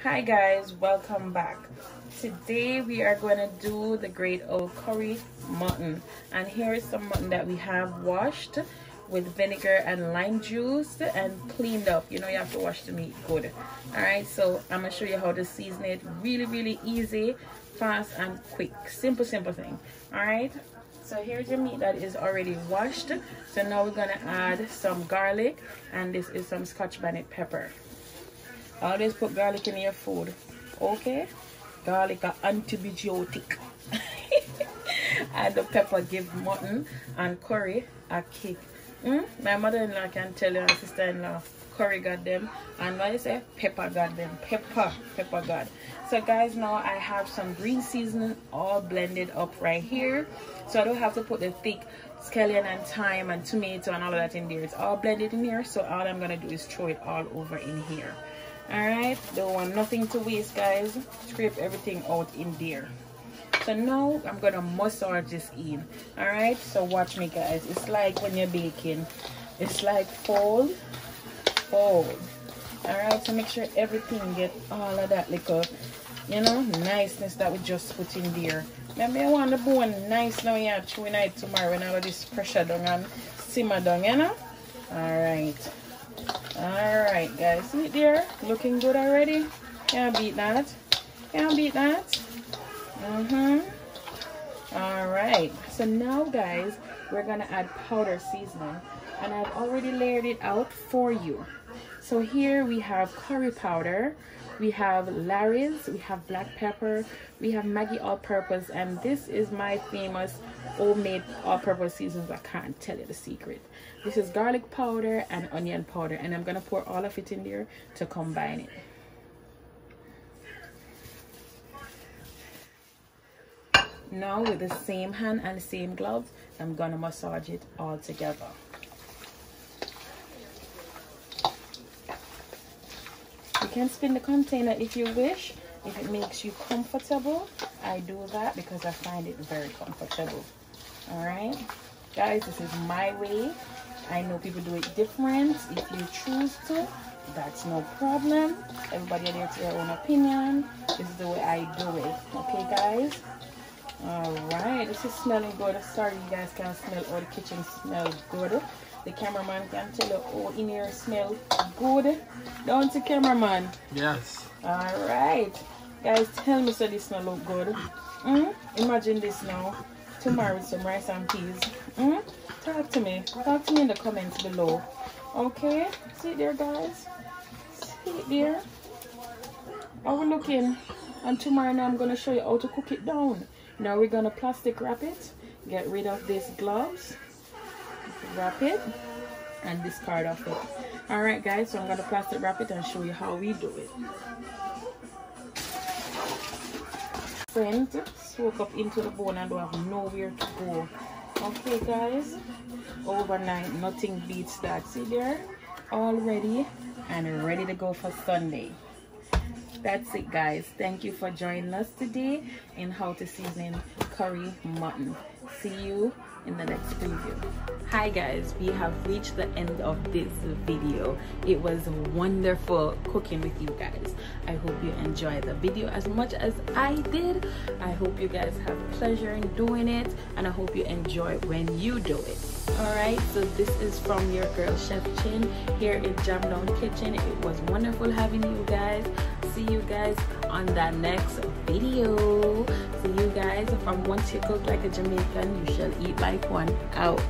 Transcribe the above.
Hi guys, welcome back. Today we are going to do the great old curry mutton, and here is some mutton that we have washed with vinegar and lime juice and cleaned up. You know, you have to wash the meat good. All right, so I'm gonna show you how to season it. Really easy, fast and quick. Simple thing. All right, so here's your meat that is already washed. So now we're gonna add some garlic, and this is some Scotch bonnet pepper. Always put garlic in your food, okay? Garlic are antibiotic. And the pepper give mutton and curry a kick. My mother-in-law can tell you, and sister-in-law, curry got them, and what I say, pepper got them. Pepper got. So guys, now I have some green seasoning all blended up right here, so I don't have to put the thick scallion and thyme and tomato and all of that in there. It's all blended in here, so all I'm gonna do is throw it all over in here. Alright, don't want nothing to waste, guys. Scrape everything out in there. So now I'm gonna massage this in. Alright, so watch me, guys. It's like when you're baking, it's like fold. Alright, so make sure everything get all of that little, you know, niceness that we just put in there. Maybe I want the bone nice now. Yeah, chewing it tomorrow when all of this pressure down and simmer down, you know. Alright guys, see it there? Looking good already? Can't beat that. Alright, so now guys, we're gonna add powder seasoning, and I've already layered it out for you. So here we have curry powder, we have Larry's, we have black pepper, we have Maggi all-purpose, and this is my famous homemade all-purpose seasonings. I can't tell you the secret. This is garlic powder and onion powder, and I'm gonna pour all of it in there to combine it. Now with the same hand and the same gloves, I'm gonna massage it all together. You can spin the container if you wish, if it makes you comfortable. I do that because I find it very comfortable. Alright guys, this is my way. I know people do it different. If you choose to, that's no problem. Everybody there to their own opinion. This is the way I do it. Okay guys? Alright, this is smelling good. Sorry you guys can't smell, or the kitchen smells good. The cameraman can tell you, oh, in here smell good. Don't you, cameraman? Yes. Alright. Guys, tell me so this smell look good. Imagine this now. Tomorrow with some rice and peas. Talk to me in the comments below. Okay, see it there guys, see it there. How we looking? And tomorrow now I'm going to show you how to cook it down. Now we're going to plastic wrap it, get rid of these gloves, wrap it and discard of it. Alright guys, so I'm going to plastic wrap it and show you how we do it. Friends, soak up into the bone and don't have nowhere to go. Okay guys, overnight nothing beats that. See there, all ready and ready to go for Sunday. That's it guys, thank you for joining us today in how to season curry mutton. See you in the next preview. Hi guys, we have reached the end of this video. It was wonderful cooking with you guys. I hope you enjoyed the video as much as I did. I hope you guys have pleasure in doing it, and I hope you enjoy when you do it. Alright, so this is from your girl Chef Chin here in Jam Down Kitchen. It was wonderful having you guys. See you guys on the next video. See you guys. From once you cook like a Jamaican, you shall eat like one. Out.